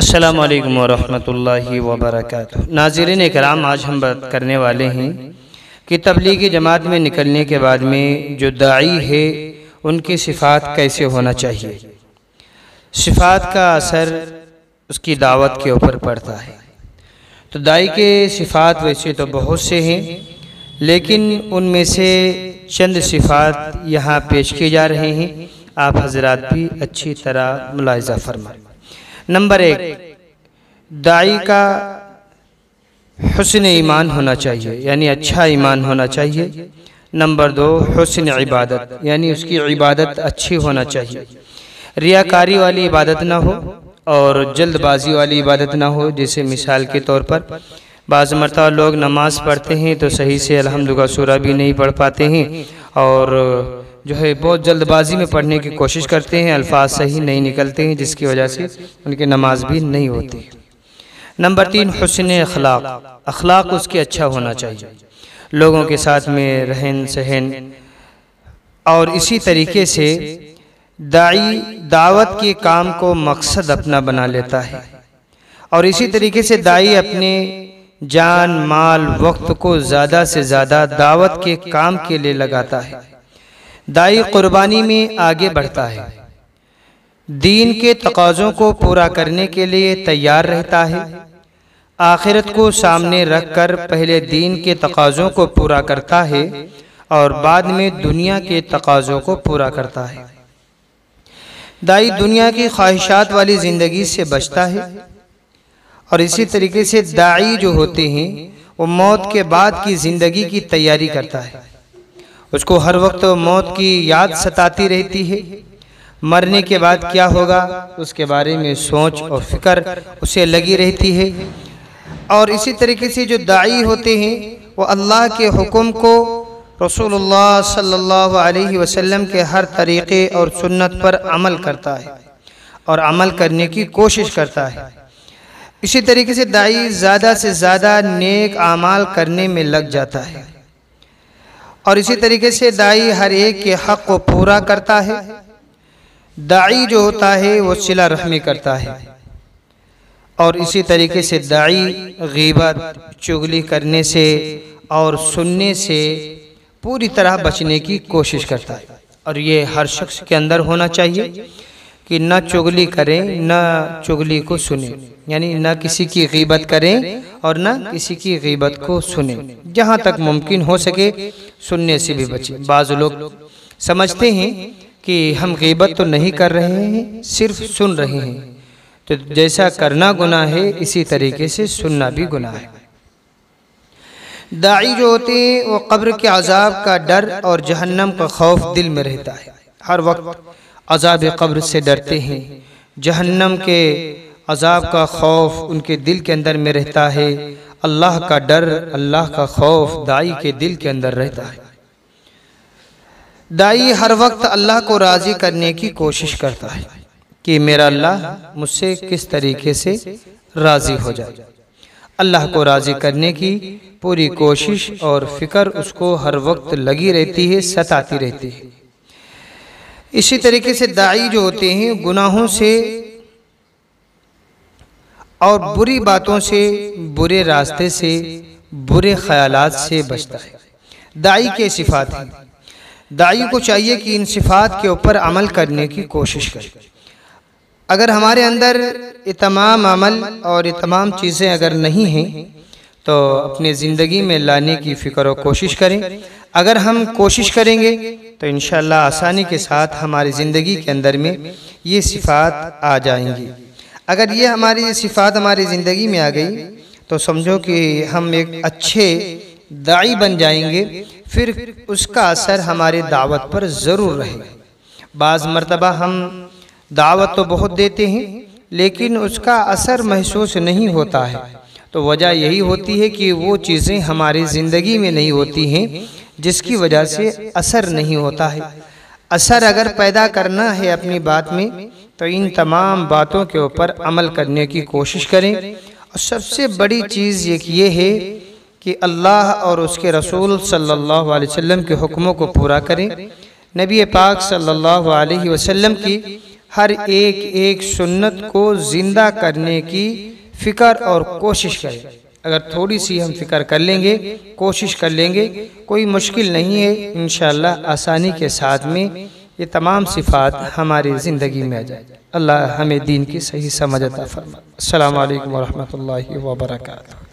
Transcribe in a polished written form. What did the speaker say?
अस्सलामु अलैकुम वरहमतुल्लाहि वबरकातुहू। नाज़रीन इकराम, आज हम बात करने वाले हैं कि तबलीगी जमात में निकलने के बाद में जो दाई है उनकी सिफ़ात कैसे होना चाहिए। सिफ़ात का असर उसकी दावत के ऊपर पड़ता है। तो दाई के सिफ़ात वैसे तो बहुत से हैं, लेकिन उनमें से चंद सिफ़ात यहाँ पेश की जा रहे हैं। आप हजरात भी अच्छी तरह मुलाहिज़ा फरमाएं। नंबर 1, दाई का हुस्न ईमान होना चाहिए, यानी अच्छा ईमान होना चाहिए। नंबर 2, हुस्न इबादत, यानी उसकी इबादत अच्छी होना चाहिए। रियाकारी वाली इबादत ना हो और जल्दबाजी वाली इबादत ना हो। जैसे मिसाल के तौर पर बाज़ मरतबा लोग नमाज पढ़ते हैं तो सही से अल्हम्दुलिल्लाह सूरा भी नहीं पढ़ पाते हैं और जो है बहुत जल्दबाजी में पढ़ने की कोशिश करते हैं, अल्फाज सही नहीं निकलते हैं, जिसकी वजह से उनकी नमाज भी नहीं होती। नंबर 3, हुस्न अखलाक, अखलाक उसके अच्छा होना चाहिए, लोगों के साथ में रहन सहन। और इसी तरीके से दाई दावत के काम को मकसद अपना बना लेता है और इसी तरीके से दाई अपने जान माल वक्त को ज़्यादा से ज़्यादा दावत के काम के लिए लगाता है। दाई कुर्बानी में आगे बढ़ता है, दीन के तकाज़ों को पूरा करने के लिए तैयार रहता है। आखिरत को सामने रखकर पहले दीन के तकाज़ों को पूरा करता है और बाद में दुनिया के तकाज़ों को पूरा करता है। दाई दुनिया की ख्वाहिशात वाली ज़िंदगी से बचता है और इसी तरीके से दाई जो होते हैं वो मौत के बाद की ज़िंदगी की तैयारी करता है। उसको हर वक्त मौत की याद सताती रहती है। मरने के बाद क्या होगा उसके बारे में सोच और फिक्र उसे लगी रहती है। और इसी तरीके से जो दाई होते हैं वो अल्लाह के हुक्म को रसूलुल्लाह सल्लल्लाहु अलैहि वसल्लम के हर तरीक़े और सुन्नत पर अमल करता है और अमल करने की कोशिश करता है। इसी तरीके से दाई ज़्यादा से ज़्यादा नेक आमाल करने में लग जाता है और इसी तरीके से दाई हर एक के हक़ को पूरा करता है। दाई जो होता है वो सिला रहमी करता है और इसी तरीके से दाई गीबत चुगली करने से और सुनने से पूरी तरह बचने की कोशिश करता है। और ये हर शख्स के अंदर होना चाहिए कि न चुगली करें न चुगली को सुने, यानी न किसी की गीबत करें और न किसी की गीबत को सुने। जहाँ तक मुमकिन हो सके सुनने से भी बचें। बाज़ लोग समझते हैं कि हम गीबत तो नहीं कर रहे हैं, सिर्फ सुन रहे हैं। तो जैसा करना गुनाह है इसी तरीके से सुनना भी गुनाह है। दाई जो होते हैं वो कब्र के अजाब का डर और जहन्नम का खौफ दिल में रहता है। हर वक्त अजाब कब्र से डरते हैं, जहन्नम के अजाब का खौफ उनके दिल के अंदर में रहता है। अल्लाह का डर अल्लाह का खौफ दाई के दिल के अंदर रहता है। दाई हर वक्त अल्लाह को राज़ी करने की कोशिश करता है कि मेरा अल्लाह मुझसे किस तरीके से राज़ी हो जाए। अल्लाह को राज़ी करने की पूरी कोशिश और फिक्र उसको हर वक्त लगी रहती है, सताती रहती है। इसी तरीके से दाई जो होते हैं गुनाहों से और बुरी बातों से, बुरे रास्ते से, बुरे ख्यालात से बचता है। दाई के सिफ़ात हैं। दाई को चाहिए कि इन सिफ़ात के ऊपर अमल करने की कोशिश करे। अगर हमारे अंदर ये तमाम अमल और ये तमाम चीज़ें अगर नहीं हैं तो अपने ज़िंदगी में लाने की फ़िक्र और कोशिश करें। अगर हम कोशिश करेंगे तो इंशाअल्लाह आसानी के साथ हमारी ज़िंदगी के अंदर में ये सिफ़ात आ जाएंगी। अगर ये हमारी सिफ़ात हमारी ज़िंदगी में आ गई तो समझो कि हम एक अच्छे दाई बन जाएंगे, फिर उसका असर हमारी दावत पर ज़रूर रहेगा। बाज़ मरतबा हम दावत तो बहुत देते हैं लेकिन उसका असर महसूस नहीं होता है। तो वजह यही होती है कि वो चीज़ें हमारी ज़िंदगी में नहीं होती हैं जिसकी वजह से असर नहीं होता है। असर अगर पैदा करना है अपनी बात में तो इन तमाम बातों के ऊपर अमल करने की कोशिश करें। और सबसे बड़ी चीज़ ये है कि अल्लाह और उसके रसूल सल्लल्लाहु अलैहि वसल्लम के हुक्मों को पूरा करें। नबी पाक सल्लल्लाहु अलैहि वसल्लम की हर एक सुन्नत को ज़िंदा करने की फ़िक्र और कोशिश करें। अगर थोड़ी सी हम फ़िक्र कर लेंगे, कोशिश कर लेंगे, कोई मुश्किल नहीं है, इंशाअल्लाह आसानी के साथ में ये तमाम सिफ़ात हमारी ज़िंदगी में आ जाए। अल्लाह हमें दीन की सही समझ अता फरमाए। अस्सलामु अलैकुम व रहमतुल्लाहि व बरकातुहू।